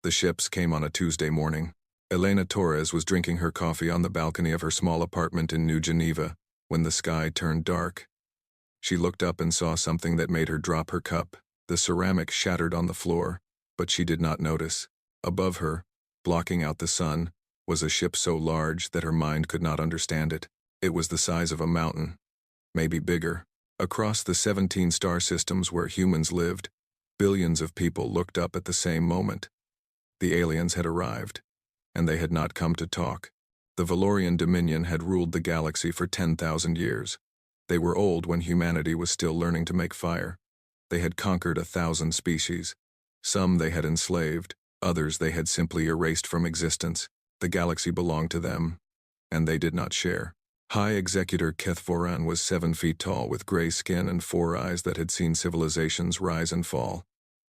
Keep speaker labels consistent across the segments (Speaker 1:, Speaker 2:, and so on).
Speaker 1: The ships came on a Tuesday morning. Elena Torres was drinking her coffee on the balcony of her small apartment in New Geneva when the sky turned dark. She looked up and saw something that made her drop her cup. The ceramic shattered on the floor, but she did not notice. Above her, blocking out the sun, was a ship so large that her mind could not understand it. It was the size of a mountain, maybe bigger. Across the 17 star systems where humans lived, billions of people looked up at the same moment. The aliens had arrived, and they had not come to talk. The Valorian Dominion had ruled the galaxy for 10,000 years. They were old when humanity was still learning to make fire. They had conquered 1,000 species. Some they had enslaved, others they had simply erased from existence. The galaxy belonged to them, and they did not share. High Executor Kethvoran was 7 feet tall with gray skin and 4 eyes that had seen civilizations rise and fall.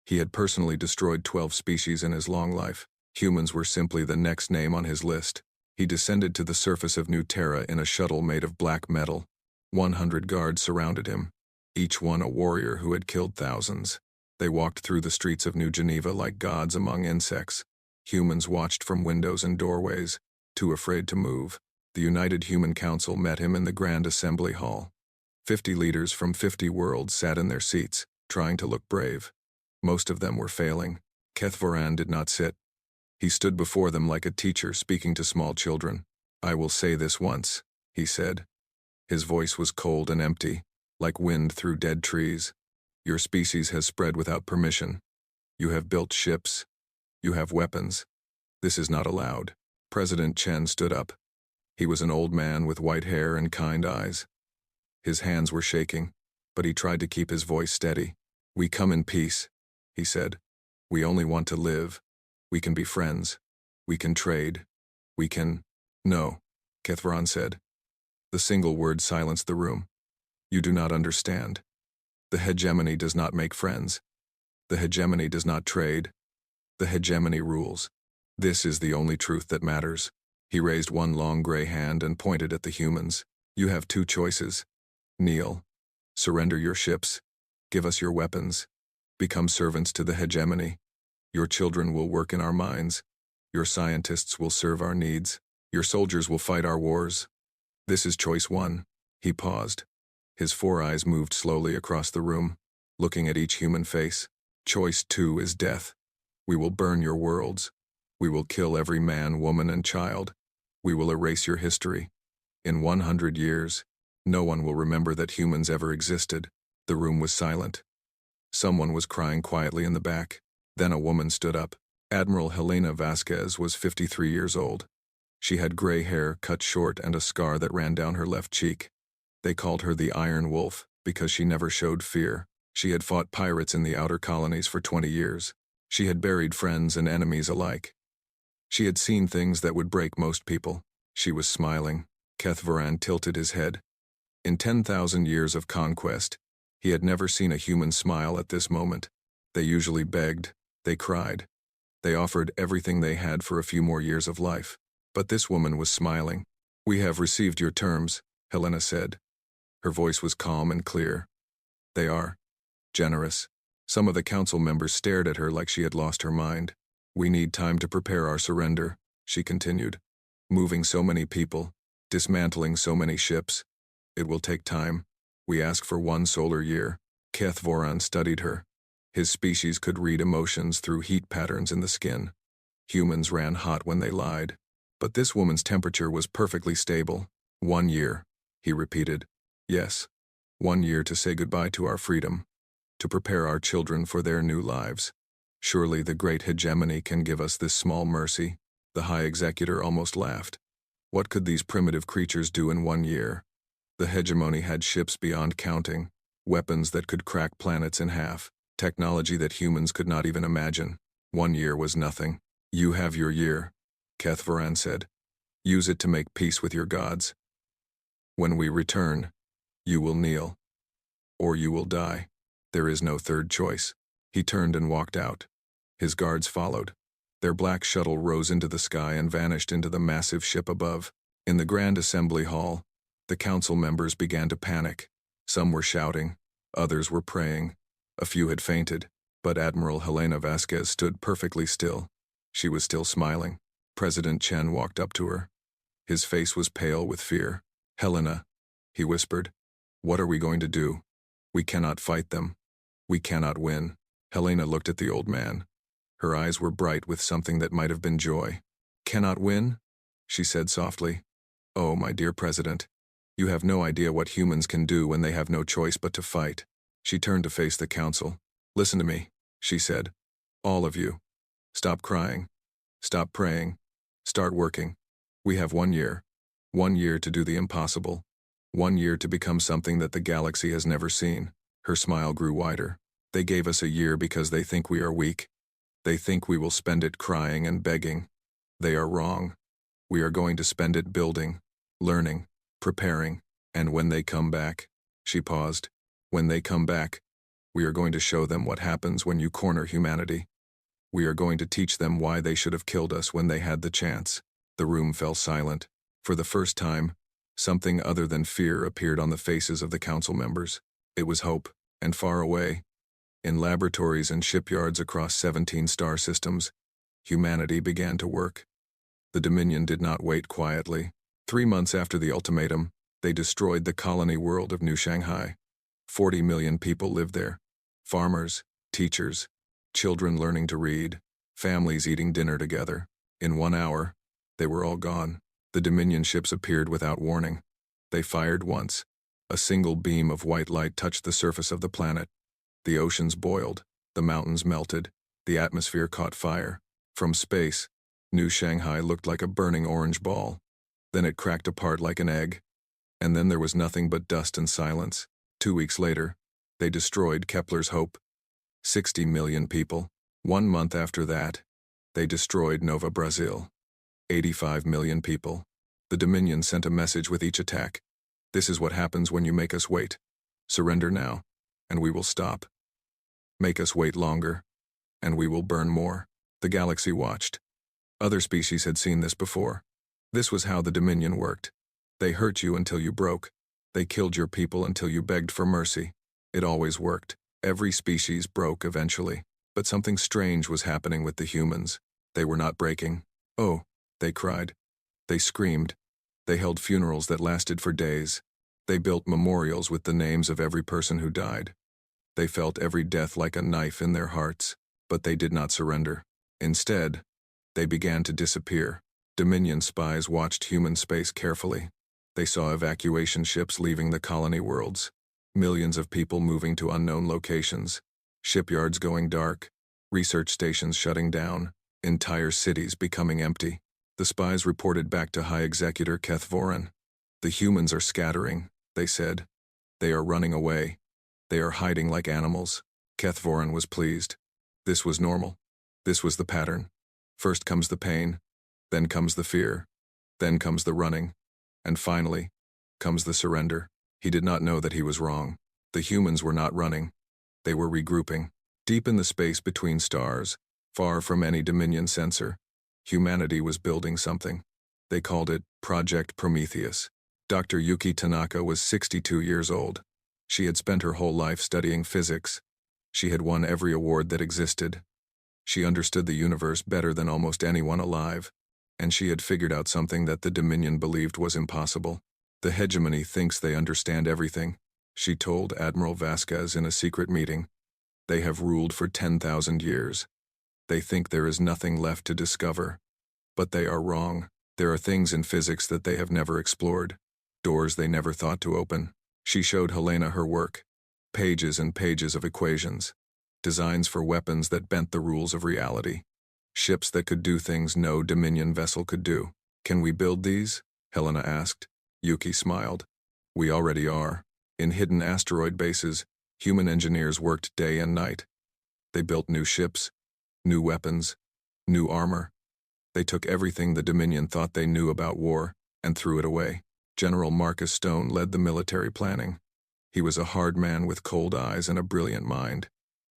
Speaker 1: He had personally destroyed 12 species in his long life. Humans were simply the next name on his list. He descended to the surface of New Terra in a shuttle made of black metal. 100 guards surrounded him, each one a warrior who had killed thousands. They walked through the streets of New Geneva like gods among insects. Humans watched from windows and doorways, too afraid to move. The United Human Council met him in the Grand Assembly Hall. 50 leaders from 50 worlds sat in their seats, trying to look brave. Most of them were failing. Kethvoran did not sit. He stood before them like a teacher speaking to small children. "I will say this once," he said. His voice was cold and empty, like wind through dead trees. "Your species has spread without permission. You have built ships. You have weapons. This is not allowed." President Chen stood up. He was an old man with white hair and kind eyes. His hands were shaking, but he tried to keep his voice steady. "We come in peace," he said. "We only want to live. We can be friends. We can trade. We can—" "No," Kethvoran said. The single word silenced the room. "You do not understand. The hegemony does not make friends. The hegemony does not trade. The hegemony rules. This is the only truth that matters." He raised one long gray hand and pointed at the humans. "You have 2 choices. Kneel. Surrender your ships. Give us your weapons. Become servants to the hegemony. Your children will work in our mines. Your scientists will serve our needs. Your soldiers will fight our wars. This is choice 1. He paused. His 4 eyes moved slowly across the room, looking at each human face. "Choice 2 is death. We will burn your worlds. We will kill every man, woman, and child. We will erase your history. In 100 years, no one will remember that humans ever existed." The room was silent. Someone was crying quietly in the back. Then a woman stood up. Admiral Helena Vasquez was 53 years old. She had gray hair cut short and a scar that ran down her left cheek. They called her the Iron Wolf because she never showed fear. She had fought pirates in the outer colonies for 20 years. She had buried friends and enemies alike. She had seen things that would break most people. She was smiling. Kethvoran tilted his head. In 10,000 years of conquest, he had never seen a human smile at this moment. They usually begged. They cried. They offered everything they had for a few more years of life. But this woman was smiling. "We have received your terms," Helena said. Her voice was calm and clear. "They are generous." Some of the council members stared at her like she had lost her mind. "We need time to prepare our surrender," she continued. "Moving so many people, dismantling so many ships. It will take time. We ask for 1 solar year." Kethvoran studied her. His species could read emotions through heat patterns in the skin. Humans ran hot when they lied. But this woman's temperature was perfectly stable. 1 year, he repeated. "Yes, 1 year to say goodbye to our freedom, to prepare our children for their new lives. Surely the great hegemony can give us this small mercy." The High Executor almost laughed. What could these primitive creatures do in 1 year? The hegemony had ships beyond counting, weapons that could crack planets in half, technology that humans could not even imagine. 1 year was nothing. "You have your year," Kethvoran said. "Use it to make peace with your gods. When we return, you will kneel. Or you will die. There is no third choice." He turned and walked out. His guards followed. Their black shuttle rose into the sky and vanished into the massive ship above. In the Grand Assembly Hall, the council members began to panic. Some were shouting. Others were praying. A few had fainted, but Admiral Helena Vasquez stood perfectly still. She was still smiling. President Chen walked up to her. His face was pale with fear. "Helena," he whispered, "what are we going to do? We cannot fight them. We cannot win." Helena looked at the old man. Her eyes were bright with something that might have been joy. "Cannot win?" she said softly. "Oh, my dear President, you have no idea what humans can do when they have no choice but to fight." She turned to face the council. "Listen to me," she said. "All of you. Stop crying. Stop praying. Start working. We have 1 year. 1 year to do the impossible. 1 year to become something that the galaxy has never seen." Her smile grew wider. "They gave us a year because they think we are weak. They think we will spend it crying and begging. They are wrong. We are going to spend it building, learning, preparing, and when they come back," she paused, "when they come back, we are going to show them what happens when you corner humanity. We are going to teach them why they should have killed us when they had the chance." The room fell silent. For the first time, something other than fear appeared on the faces of the council members. It was hope, and far away, in laboratories and shipyards across 17 star systems, humanity began to work. The Dominion did not wait quietly. 3 months after the ultimatum, they destroyed the colony world of New Shanghai. 40 million people lived there. Farmers, teachers, children learning to read, families eating dinner together. In 1 hour, they were all gone. The Dominion ships appeared without warning. They fired once. A single beam of white light touched the surface of the planet. The oceans boiled, the mountains melted, the atmosphere caught fire. From space, New Shanghai looked like a burning orange ball. Then it cracked apart like an egg. And then there was nothing but dust and silence. 2 weeks later, they destroyed Kepler's hope. 60 million people. 1 month after that, they destroyed Nova Brazil. 85 million people. The Dominion sent a message with each attack. "This is what happens when you make us wait. Surrender now, and we will stop. Make us wait longer, and we will burn more." The galaxy watched. Other species had seen this before. This was how the Dominion worked. They hurt you until you broke. They killed your people until you begged for mercy. It always worked. Every species broke eventually. But something strange was happening with the humans. They were not breaking. "Oh," they cried. They screamed. They held funerals that lasted for days. They built memorials with the names of every person who died. They felt every death like a knife in their hearts, but they did not surrender. Instead, they began to disappear. Dominion spies watched human space carefully. They saw evacuation ships leaving the colony worlds, millions of people moving to unknown locations, shipyards going dark, research stations shutting down, entire cities becoming empty. The spies reported back to High Executor Keth Voren. "The humans are scattering," they said. "They are running away. They are hiding like animals." Keth Voren was pleased. This was normal. This was the pattern. First comes the pain, then comes the fear, then comes the running, and finally comes the surrender. He did not know that he was wrong. The humans were not running. They were regrouping. Deep in the space between stars, far from any Dominion sensor, humanity was building something. They called it Project Prometheus. Dr. Yuki Tanaka was 62 years old. She had spent her whole life studying physics. She had won every award that existed. She understood the universe better than almost anyone alive, and she had figured out something that the Dominion believed was impossible. "The hegemony thinks they understand everything," she told Admiral Vasquez in a secret meeting. "They have ruled for 10,000 years. They think there is nothing left to discover. But they are wrong. There are things in physics that they have never explored, doors they never thought to open." She showed Helena her work, pages and pages of equations, designs for weapons that bent the rules of reality, ships that could do things no Dominion vessel could do. "Can we build these?" Helena asked. Yuki smiled. "We already are. In hidden asteroid bases, human engineers worked day and night. They built new ships, new weapons, new armor. They took everything the Dominion thought they knew about war and threw it away." General Marcus Stone led the military planning. He was a hard man with cold eyes and a brilliant mind.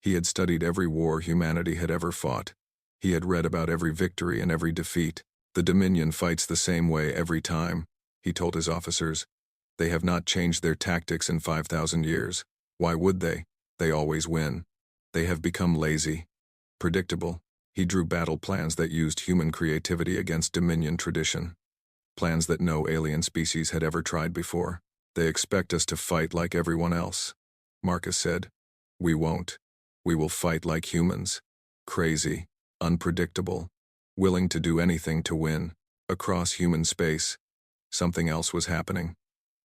Speaker 1: He had studied every war humanity had ever fought. He had read about every victory and every defeat. "The Dominion fights the same way every time," he told his officers. "They have not changed their tactics in 5,000 years. Why would they? They always win. They have become lazy, predictable. He drew battle plans that used human creativity against Dominion tradition. Plans that no alien species had ever tried before. They expect us to fight like everyone else, Marcus said. We won't. We will fight like humans. Crazy, unpredictable, willing to do anything to win. Across human space, something else was happening.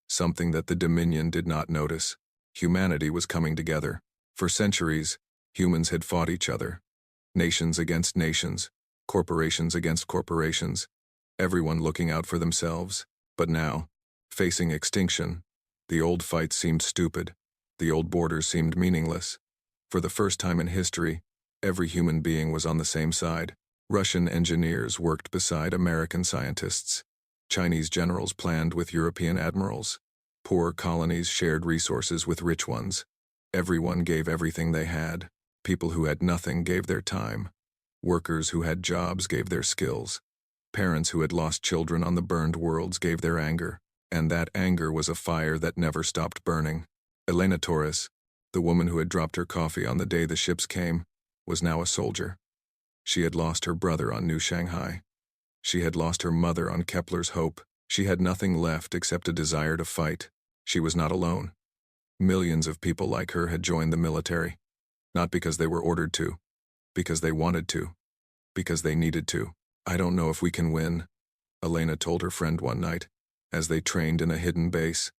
Speaker 1: Something that the Dominion did not notice. Humanity was coming together. For centuries, humans had fought each other. Nations against nations, corporations against corporations, everyone looking out for themselves. But now, facing extinction, the old fights seemed stupid. The old borders seemed meaningless. For the first time in history, every human being was on the same side. Russian engineers worked beside American scientists. Chinese generals planned with European admirals. Poor colonies shared resources with rich ones. Everyone gave everything they had. People who had nothing gave their time. Workers who had jobs gave their skills. Parents who had lost children on the burned worlds gave their anger. And that anger was a fire that never stopped burning. Elena Torres, the woman who had dropped her coffee on the day the ships came, was now a soldier. She had lost her brother on New Shanghai. She had lost her mother on Kepler's Hope. She had nothing left except a desire to fight. She was not alone. Millions of people like her had joined the military. Not because they were ordered to. Because they wanted to. Because they needed to. I don't know if we can win, Elena told her friend one night, as they trained in a hidden base.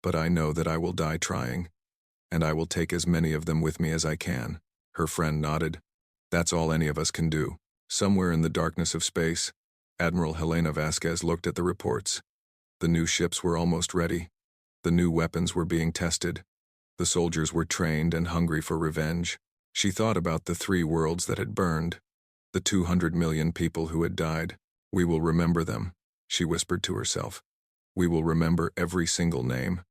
Speaker 1: But I know that I will die trying. And I will take as many of them with me as I can. Her friend nodded. That's all any of us can do. Somewhere in the darkness of space, Admiral Helena Vasquez looked at the reports. The new ships were almost ready. The new weapons were being tested. The soldiers were trained and hungry for revenge. She thought about the 3 worlds that had burned, the 200 million people who had died. We will remember them, she whispered to herself. We will remember every single name,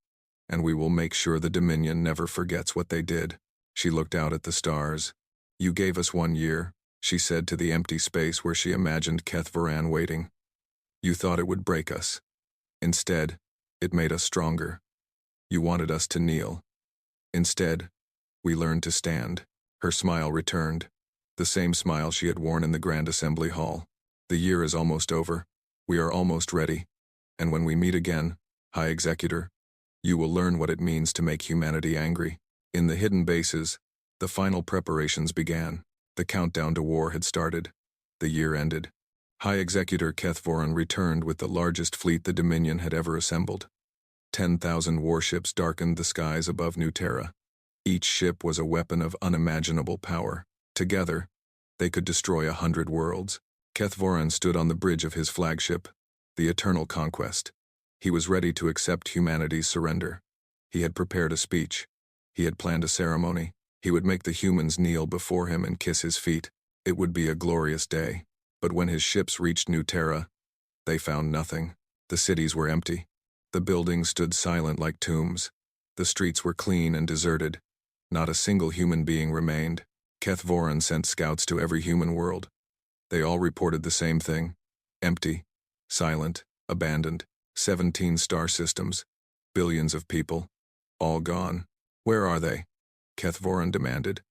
Speaker 1: and we will make sure the Dominion never forgets what they did. She looked out at the stars. You gave us 1 year, she said to the empty space where she imagined Keth Varan waiting. You thought it would break us. Instead, it made us stronger. You wanted us to kneel. Instead, we learned to stand. Her smile returned, the same smile she had worn in the Grand Assembly Hall. The year is almost over. We are almost ready. And when we meet again, High Executor, you will learn what it means to make humanity angry. In the hidden bases, the final preparations began. The countdown to war had started. The year ended. High Executor Keth Varan returned with the largest fleet the Dominion had ever assembled. 10,000 warships darkened the skies above New Terra. Each ship was a weapon of unimaginable power. Together, they could destroy 100 worlds. Keth Varan stood on the bridge of his flagship, the Eternal Conquest. He was ready to accept humanity's surrender. He had prepared a speech. He had planned a ceremony. He would make the humans kneel before him and kiss his feet. It would be a glorious day. But when his ships reached New Terra, they found nothing. The cities were empty. The buildings stood silent like tombs. The streets were clean and deserted. Not a single human being remained. Keth Varan sent scouts to every human world. They all reported the same thing. Empty, silent, abandoned. 17 star systems. Billions of people. All gone. Where are they? Keth Varan demanded.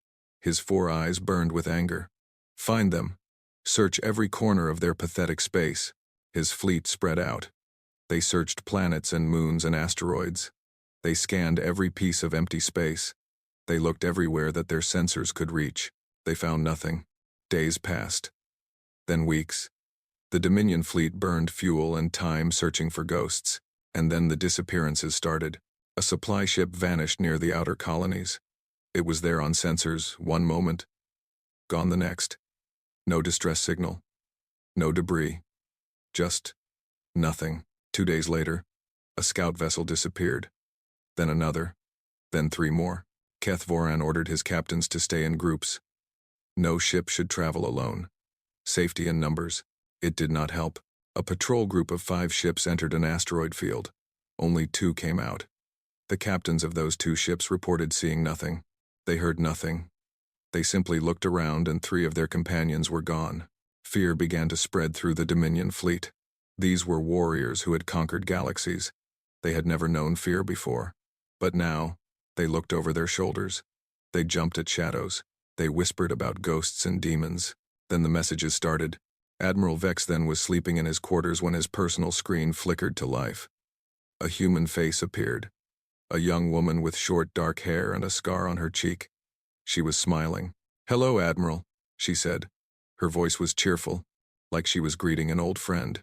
Speaker 1: His 4 eyes burned with anger. Find them. Search every corner of their pathetic space. His fleet spread out. They searched planets and moons and asteroids. They scanned every piece of empty space. They looked everywhere that their sensors could reach. They found nothing. Days passed. Then weeks. The Dominion fleet burned fuel and time searching for ghosts. And then the disappearances started. A supply ship vanished near the outer colonies. It was there on sensors one moment, gone the next. No distress signal. No debris. Just nothing. 2 days later, a scout vessel disappeared. Then another. Then 3 more. Keth Varan ordered his captains to stay in groups. No ship should travel alone. Safety in numbers. It did not help. A patrol group of 5 ships entered an asteroid field. Only 2 came out. The captains of those 2 ships reported seeing nothing. They heard nothing. They simply looked around and 3 of their companions were gone. Fear began to spread through the Dominion fleet. These were warriors who had conquered galaxies. They had never known fear before. But now, they looked over their shoulders. They jumped at shadows. They whispered about ghosts and demons. Then the messages started. Admiral Vex then was sleeping in his quarters when his personal screen flickered to life. A human face appeared. A young woman with short dark hair and a scar on her cheek. She was smiling. "Hello, Admiral," she said. Her voice was cheerful, like she was greeting an old friend.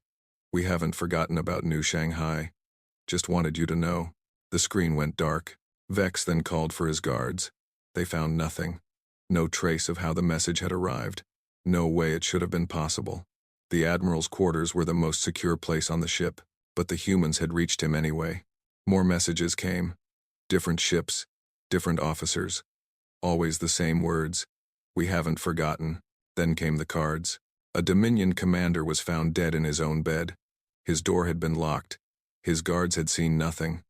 Speaker 1: "We haven't forgotten about New Shanghai. Just wanted you to know." The screen went dark. Vex then called for his guards. They found nothing. No trace of how the message had arrived. No way it should have been possible. The Admiral's quarters were the most secure place on the ship, but the humans had reached him anyway. More messages came. Different ships, different officers. Always the same words. "We haven't forgotten." Then came the cards. A Dominion commander was found dead in his own bed. His door had been locked. His guards had seen nothing.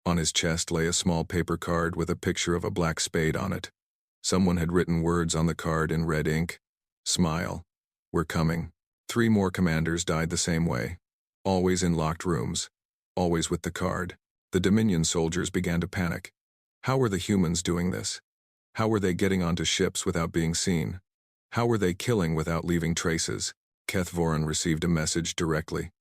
Speaker 1: On his chest lay a small paper card with a picture of a black spade on it. Someone had written words on the card in red ink. "Smile. We're coming." 3 more commanders died the same way. Always in locked rooms. Always with the card. The Dominion soldiers began to panic. How were the humans doing this? How were they getting onto ships without being seen? How were they killing without leaving traces? Keth Voran received a message directly.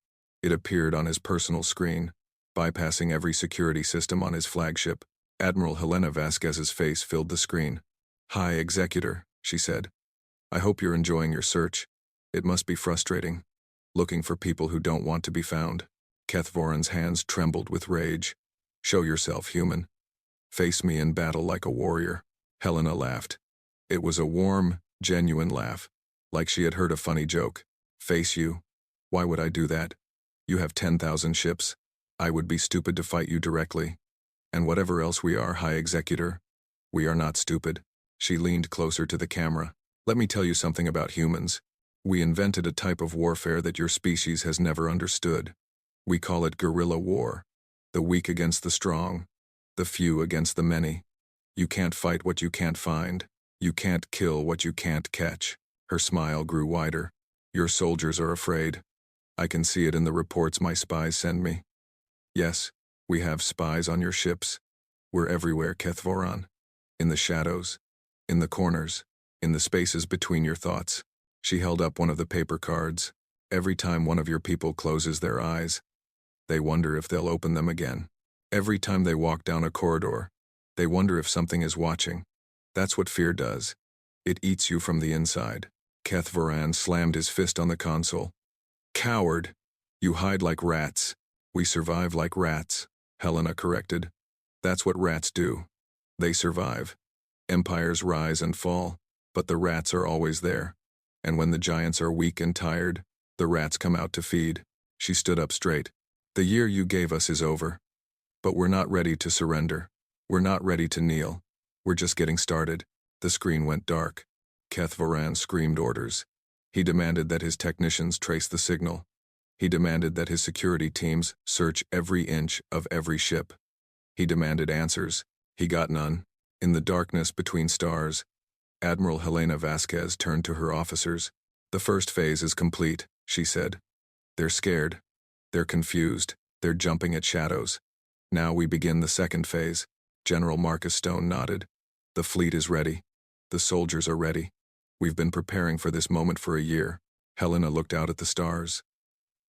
Speaker 1: It appeared on his personal screen, bypassing every security system on his flagship. Admiral Helena Vasquez's face filled the screen. "Hi, Executor," she said. "I hope you're enjoying your search. It must be frustrating, looking for people who don't want to be found." Keth Voran's hands trembled with rage. "Show yourself, human. Face me in battle like a warrior." Helena laughed. It was a warm, genuine laugh, like she had heard a funny joke. "Face you? Why would I do that? You have 10,000 ships. I would be stupid to fight you directly. And whatever else we are, High Executor, we are not stupid." She leaned closer to the camera. "Let me tell you something about humans. We invented a type of warfare that your species has never understood. We call it guerrilla war. The weak against the strong. The few against the many. You can't fight what you can't find. You can't kill what you can't catch." Her smile grew wider. "Your soldiers are afraid. I can see it in the reports my spies send me. Yes, we have spies on your ships. We're everywhere, Keth Voran. In the shadows. In the corners. In the spaces between your thoughts." She held up one of the paper cards. "Every time one of your people closes their eyes, they wonder if they'll open them again. Every time they walk down a corridor, they wonder if something is watching. That's what fear does. It eats you from the inside." Keth Voran slammed his fist on the console. "Coward! You hide like rats. We survive like rats," Helena corrected. "That's what rats do. They survive. Empires rise and fall, but the rats are always there. And when the giants are weak and tired, the rats come out to feed." She stood up straight. "The year you gave us is over. But we're not ready to surrender. We're not ready to kneel. We're just getting started." The screen went dark. Keth Voran screamed orders. He demanded that his technicians trace the signal. He demanded that his security teams search every inch of every ship. He demanded answers. He got none. In the darkness between stars, Admiral Helena Vasquez turned to her officers. "The first phase is complete," she said. "They're scared. They're confused. They're jumping at shadows. Now we begin the second phase." General Marcus Stone nodded. "The fleet is ready. The soldiers are ready. We've been preparing for this moment for a year." Helena looked out at the stars.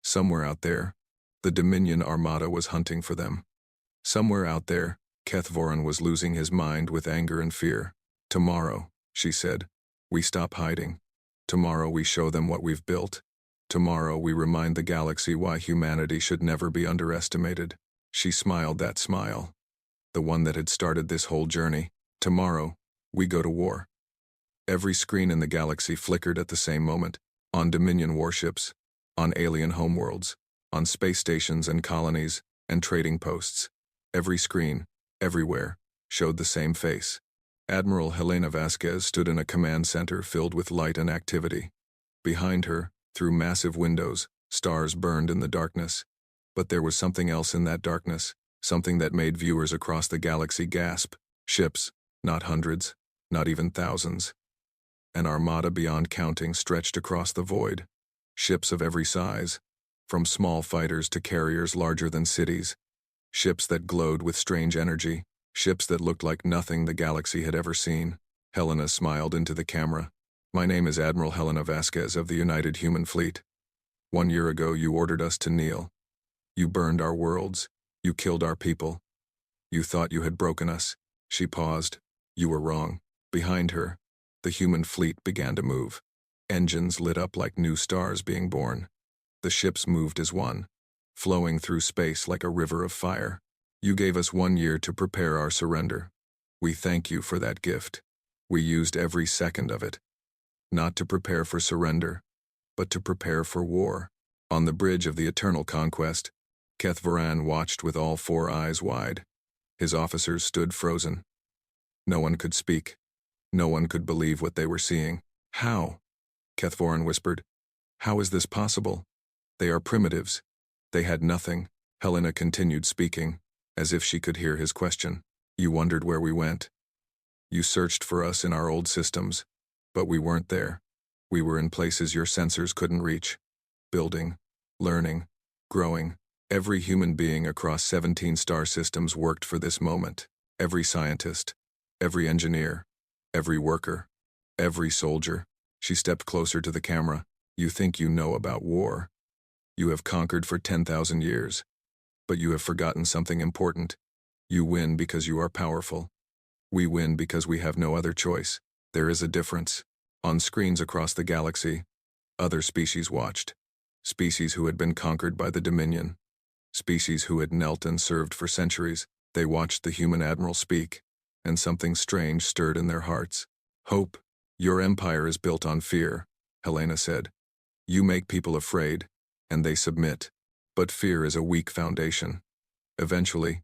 Speaker 1: Somewhere out there, the Dominion Armada was hunting for them. Somewhere out there, Keth Voran was losing his mind with anger and fear. "Tomorrow," she said, "we stop hiding. Tomorrow we show them what we've built. Tomorrow we remind the galaxy why humanity should never be underestimated." She smiled that smile, the one that had started this whole journey. "Tomorrow, we go to war." Every screen in the galaxy flickered at the same moment, on Dominion warships, on alien homeworlds, on space stations and colonies, and trading posts. Every screen, everywhere, showed the same face. Admiral Helena Vasquez stood in a command center filled with light and activity. Behind her, through massive windows, stars burned in the darkness. But there was something else in that darkness, something that made viewers across the galaxy gasp. Ships, not hundreds, not even thousands. An armada beyond counting stretched across the void. Ships of every size, from small fighters to carriers larger than cities. Ships that glowed with strange energy. Ships that looked like nothing the galaxy had ever seen. Helena smiled into the camera. My name is Admiral Helena Vasquez of the United Human Fleet. 1 year ago, you ordered us to kneel. You burned our worlds. You killed our people. You thought you had broken us." She paused. "You were wrong." Behind her, the human fleet began to move. Engines lit up like new stars being born. The ships moved as one, flowing through space like a river of fire. "You gave us 1 year to prepare our surrender. We thank you for that gift. We used every second of it, not to prepare for surrender, but to prepare for war." On the bridge of the Eternal Conquest, Keth Varan watched with all 4 eyes wide. His officers stood frozen. No one could speak. No one could believe what they were seeing. "How?" Keth Varan whispered. "How is this possible? They are primitives. They had nothing." Helena continued speaking, as if she could hear his question. "You wondered where we went. You searched for us in our old systems, but we weren't there. We were in places your sensors couldn't reach. Building, learning, growing. Every human being across 17 star systems worked for this moment. Every scientist, every engineer, every worker, every soldier." She stepped closer to the camera. "You think you know about war. You have conquered for 10,000 years. But you have forgotten something important. You win because you are powerful. We win because we have no other choice. There is a difference." On screens across the galaxy, other species watched. Species who had been conquered by the Dominion. Species who had knelt and served for centuries. They watched the human admiral speak, and something strange stirred in their hearts. "Hope. Your empire is built on fear," Helena said. "You make people afraid, and they submit. But fear is a weak foundation. Eventually,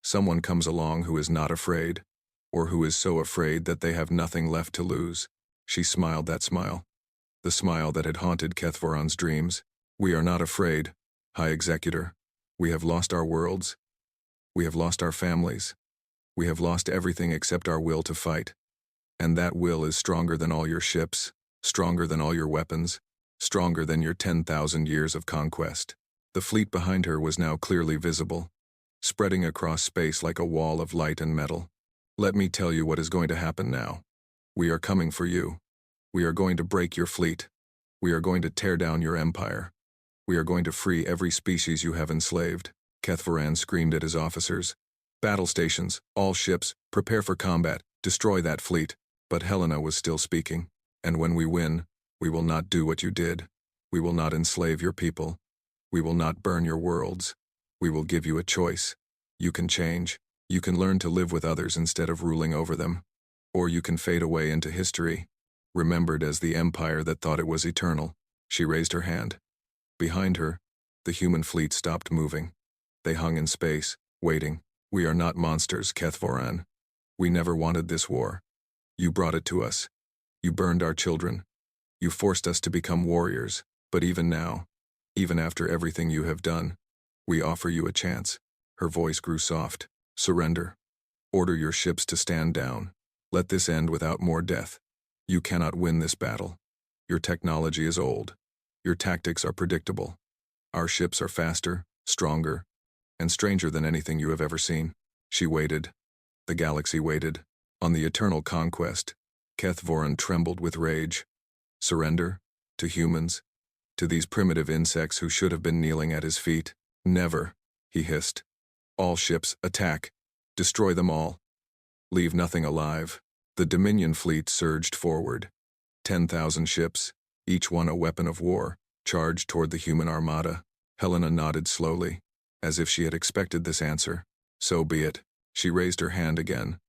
Speaker 1: someone comes along who is not afraid, or who is so afraid that they have nothing left to lose." She smiled that smile, the smile that had haunted Keth Varan's dreams. "We are not afraid, High Executor. We have lost our worlds. We have lost our families. We have lost everything except our will to fight. And that will is stronger than all your ships, stronger than all your weapons, stronger than your 10,000 years of conquest." The fleet behind her was now clearly visible, spreading across space like a wall of light and metal. "Let me tell you what is going to happen now. We are coming for you. We are going to break your fleet. We are going to tear down your empire. We are going to free every species you have enslaved." Keth Varan screamed at his officers. "Battle stations, all ships, prepare for combat, destroy that fleet." But Helena was still speaking. "And when we win, we will not do what you did. We will not enslave your people. We will not burn your worlds. We will give you a choice. You can change. You can learn to live with others instead of ruling over them. Or you can fade away into history, remembered as the empire that thought it was eternal." She raised her hand. Behind her, the human fleet stopped moving. They hung in space, waiting. "We are not monsters, Keth Varan. We never wanted this war. You brought it to us. You burned our children. You forced us to become warriors. But even now, even after everything you have done, we offer you a chance." Her voice grew soft. "Surrender. Order your ships to stand down. Let this end without more death. You cannot win this battle. Your technology is old. Your tactics are predictable. Our ships are faster, stronger, and stranger than anything you have ever seen." She waited. The galaxy waited. On the Eternal Conquest, Keth Varan trembled with rage. Surrender? To humans? To these primitive insects who should have been kneeling at his feet? "Never," he hissed. "All ships, attack. Destroy them all. Leave nothing alive." The Dominion fleet surged forward. 10,000 ships, each one a weapon of war, charged toward the human armada. Helena nodded slowly, as if she had expected this answer. "So be it." She raised her hand again,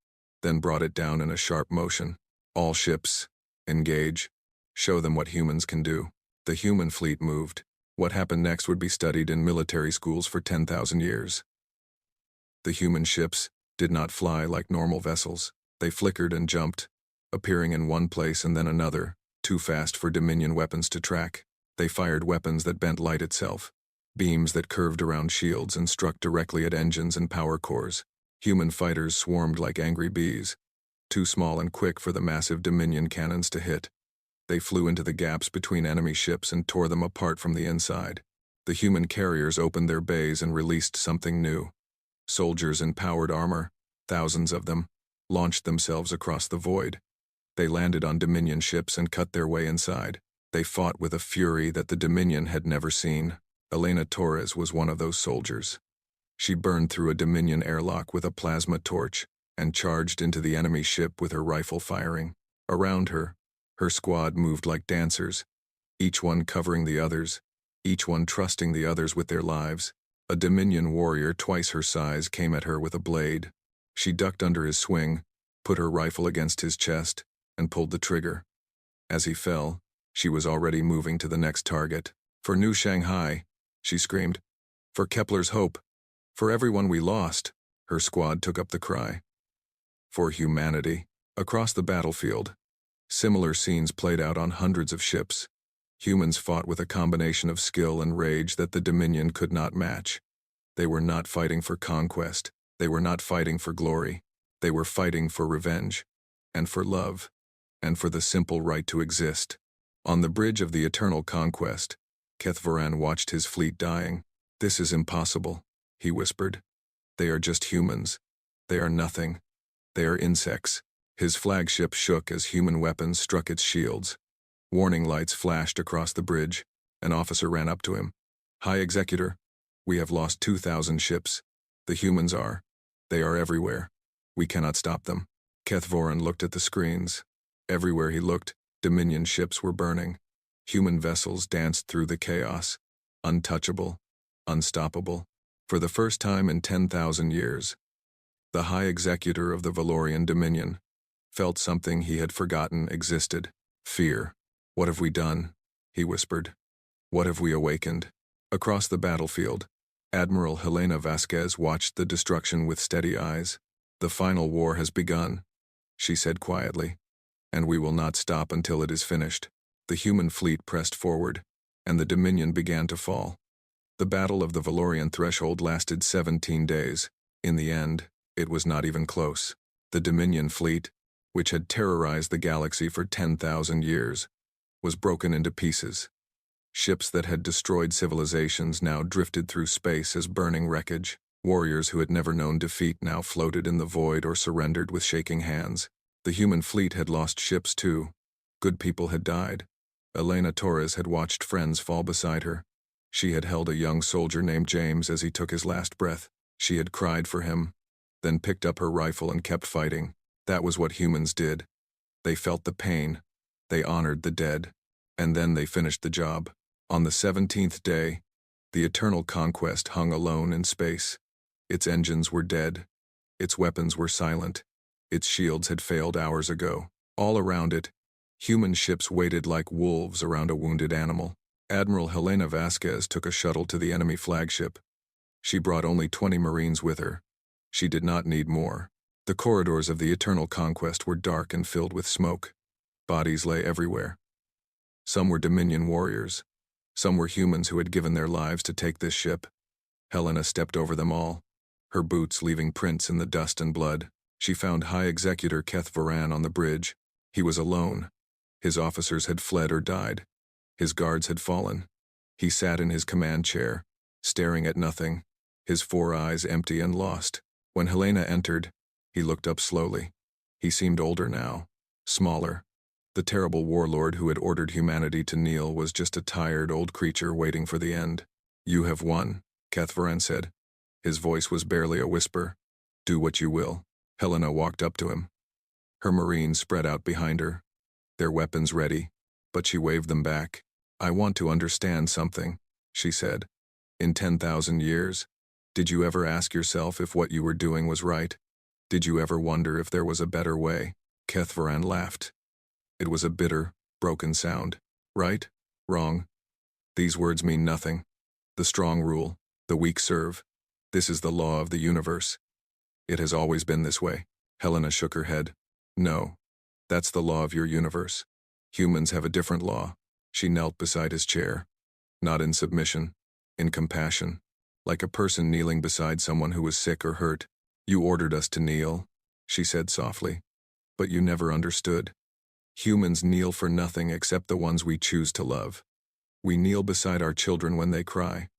Speaker 1: then brought it down in a sharp motion. "All ships, engage. Show them what humans can do." The human fleet moved. What happened next would be studied in military schools for 10,000 years. The human ships did not fly like normal vessels. They flickered and jumped, appearing in one place and then another, too fast for Dominion weapons to track. They fired weapons that bent light itself, beams that curved around shields and struck directly at engines and power cores. Human fighters swarmed like angry bees, too small and quick for the massive Dominion cannons to hit. They flew into the gaps between enemy ships and tore them apart from the inside. The human carriers opened their bays and released something new. Soldiers in powered armor, thousands of them, launched themselves across the void. They landed on Dominion ships and cut their way inside. They fought with a fury that the Dominion had never seen. Elena Torres was one of those soldiers. She burned through a Dominion airlock with a plasma torch and charged into the enemy ship with her rifle firing. Around her, her squad moved like dancers, each one covering the others, each one trusting the others with their lives. A Dominion warrior twice her size came at her with a blade. She ducked under his swing, put her rifle against his chest, and pulled the trigger. As he fell, she was already moving to the next target. "For New Shanghai," she screamed. "For Kepler's hope. For everyone we lost." Her squad took up the cry. For humanity. Across the battlefield, similar scenes played out on hundreds of ships. Humans fought with a combination of skill and rage that the Dominion could not match. They were not fighting for conquest. They were not fighting for glory. They were fighting for revenge, and for love, and for the simple right to exist. On the bridge of the eternal conquest, Kethvaran watched his fleet dying. "This is impossible," he whispered. "They are just humans. They are nothing. They are insects." His flagship shook as human weapons struck its shields. Warning lights flashed across the bridge. An officer ran up to him. "High Executor, we have lost 2,000 ships. The humans are. They are everywhere. We cannot stop them." Kethvaran looked at the screens. Everywhere he looked, Dominion ships were burning. Human vessels danced through the chaos. Untouchable. Unstoppable. For the first time in 10,000 years, the High Executor of the Valorian Dominion felt something he had forgotten existed. Fear. "What have we done?" he whispered. "What have we awakened?" Across the battlefield, Admiral Helena Vasquez watched the destruction with steady eyes. "The final war has begun," she said quietly, "and we will not stop until it is finished." The human fleet pressed forward, and the Dominion began to fall. The Battle of the Valorian Threshold lasted 17 days. In the end, it was not even close. The Dominion fleet, which had terrorized the galaxy for 10,000 years, was broken into pieces. Ships that had destroyed civilizations now drifted through space as burning wreckage. Warriors who had never known defeat now floated in the void or surrendered with shaking hands. The human fleet had lost ships too. Good people had died. Elena Torres had watched friends fall beside her. She had held a young soldier named James as he took his last breath. She had cried for him, then picked up her rifle and kept fighting. That was what humans did. They felt the pain. They honored the dead. And then they finished the job. On the 17th day, the eternal conquest hung alone in space. Its engines were dead. Its weapons were silent. Its shields had failed hours ago. All around it, human ships waited like wolves around a wounded animal. Admiral Helena Vasquez took a shuttle to the enemy flagship. She brought only 20 Marines with her. She did not need more. The corridors of the eternal conquest were dark and filled with smoke. Bodies lay everywhere. Some were Dominion warriors. Some were humans who had given their lives to take this ship. Helena stepped over them all, her boots leaving prints in the dust and blood. She found High Executor Kethvaran on the bridge. He was alone. His officers had fled or died. His guards had fallen. He sat in his command chair, staring at nothing, his 4 eyes empty and lost. When Helena entered, he looked up slowly. He seemed older now, smaller. The terrible warlord who had ordered humanity to kneel was just a tired old creature waiting for the end. "You have won," Kethvaran said. His voice was barely a whisper. "Do what you will." Helena walked up to him. Her Marines spread out behind her, their weapons ready, but she waved them back. "I want to understand something," she said. "In 10,000 years, did you ever ask yourself if what you were doing was right? Did you ever wonder if there was a better way?" Kethvaran laughed. It was a bitter, broken sound. "Right? Wrong? These words mean nothing. The strong rule, the weak serve. This is the law of the universe. It has always been this way." Helena shook her head. "No, that's the law of your universe. Humans have a different law." She knelt beside his chair. Not in submission, in compassion, like a person kneeling beside someone who was sick or hurt. "You ordered us to kneel," she said softly, "but you never understood. Humans kneel for nothing except the ones we choose to love. We kneel beside our children when they cry.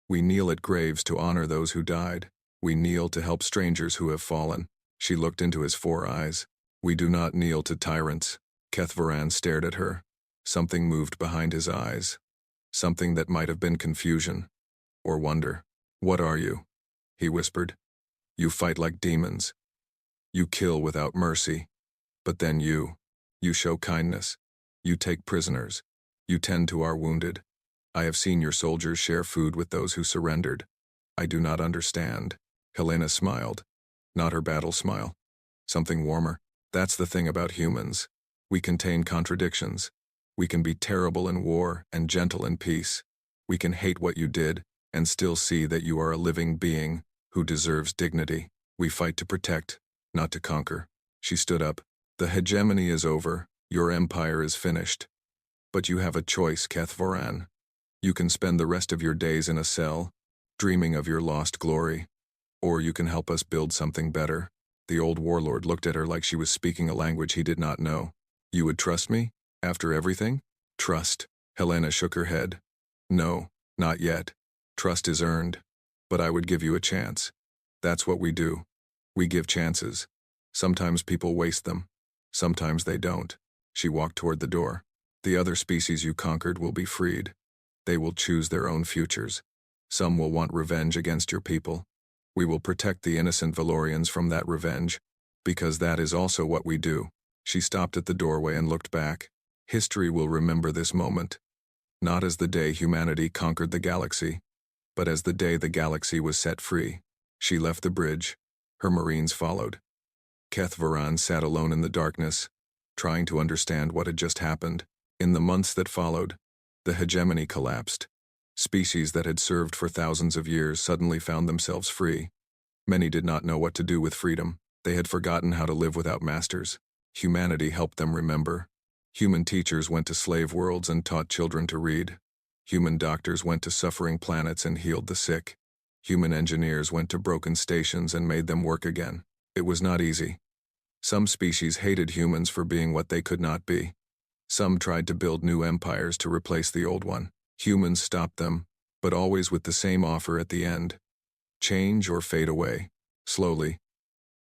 Speaker 1: We kneel at graves to honor those who died. We kneel to help strangers who have fallen." She looked into his 4 eyes. "We do not kneel to tyrants. Kethvaran stared at her. Something moved behind his eyes. Something that might have been confusion. Or wonder. "What are you?" he whispered. "You fight like demons. You kill without mercy. But then you show kindness. You take prisoners. You tend to our wounded. I have seen your soldiers share food with those who surrendered. I do not understand." Helena smiled. Not her battle smile. Something warmer. "That's the thing about humans. We contain contradictions. We can be terrible in war and gentle in peace. We can hate what you did and still see that you are a living being who deserves dignity. We fight to protect, not to conquer." She stood up. "The hegemony is over. Your empire is finished. But you have a choice, Kethvaran. You can spend the rest of your days in a cell, dreaming of your lost glory. Or you can help us build something better." The old warlord looked at her like she was speaking a language he did not know. "You would trust me? After everything?" "Trust." Helena shook her head. "No, not yet. Trust is earned. But I would give you a chance. That's what we do. We give chances. Sometimes people waste them. Sometimes they don't." She walked toward the door. "The other species you conquered will be freed. They will choose their own futures. Some will want revenge against your people. We will protect the innocent Valorians from that revenge, because that is also what we do." She stopped at the doorway and looked back. History will remember this moment. Not as the day humanity conquered the galaxy, but as the day the galaxy was set free. She left the bridge. Her marines followed. Kethvaran sat alone in the darkness, trying to understand what had just happened. In the months that followed, the hegemony collapsed. Species that had served for thousands of years suddenly found themselves free. Many did not know what to do with freedom. They had forgotten how to live without masters. Humanity helped them remember. Human teachers went to slave worlds and taught children to read. Human doctors went to suffering planets and healed the sick. Human engineers went to broken stations and made them work again. It was not easy. Some species hated humans for being what they could not be. Some tried to build new empires to replace the old one. Humans stopped them, but always with the same offer at the end: change or fade away. Slowly,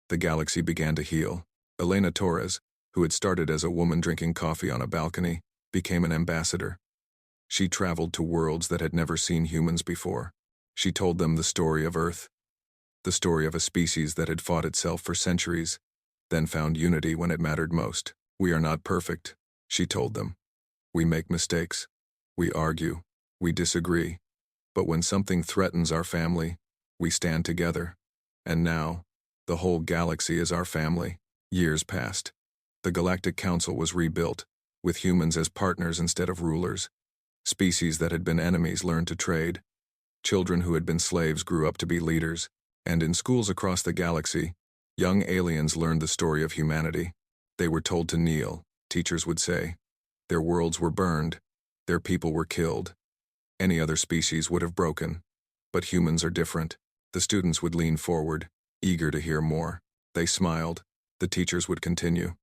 Speaker 1: the galaxy began to heal. Elena Torres, who had started as a woman drinking coffee on a balcony, became an ambassador. She traveled to worlds that had never seen humans before. She told them the story of Earth, the story of a species that had fought itself for centuries, then found unity when it mattered most. "We are not perfect," she told them. "We make mistakes. We argue. We disagree. But when something threatens our family, we stand together. And now, the whole galaxy is our family." Years passed. The Galactic Council was rebuilt, with humans as partners instead of rulers. Species that had been enemies learned to trade. Children who had been slaves grew up to be leaders. And in schools across the galaxy, young aliens learned the story of humanity. They were told to kneel, teachers would say. Their worlds were burned. Their people were killed. Any other species would have broken. But humans are different. The students would lean forward, eager to hear more. They smiled. The teachers would continue.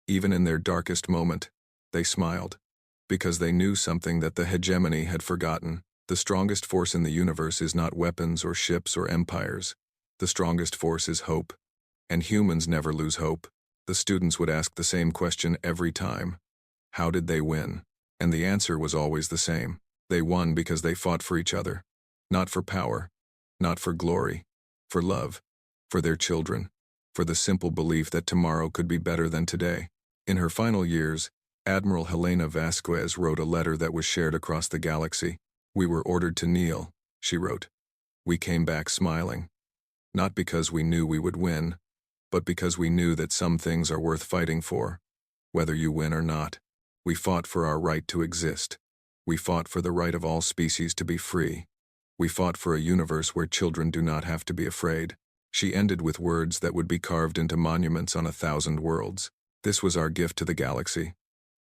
Speaker 1: Even in their darkest moment, they smiled. Because they knew something that the hegemony had forgotten. The strongest force in the universe is not weapons or ships or empires. The strongest force is hope. And humans never lose hope. The students would ask the same question every time. How did they win? And the answer was always the same. They won because they fought for each other. Not for power. Not for glory. For love. For their children. For the simple belief that tomorrow could be better than today. In her final years, Admiral Helena Vasquez wrote a letter that was shared across the galaxy. "We were ordered to kneel," she wrote. "We came back smiling. Not because we knew we would win, but because we knew that some things are worth fighting for, whether you win or not. We fought for our right to exist. We fought for the right of all species to be free. We fought for a universe where children do not have to be afraid." She ended with words that would be carved into monuments on 1,000 worlds. This was our gift to the galaxy.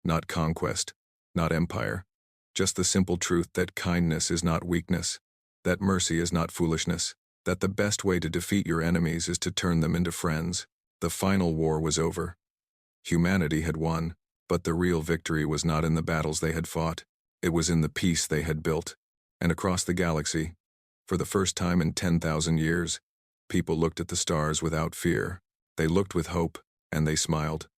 Speaker 1: Not conquest, not empire. Just the simple truth that kindness is not weakness, that mercy is not foolishness, that the best way to defeat your enemies is to turn them into friends. The final war was over. Humanity had won, but the real victory was not in the battles they had fought. It was in the peace they had built. And across the galaxy, for the first time in 10,000 years, people looked at the stars without fear. They looked with hope, and they smiled.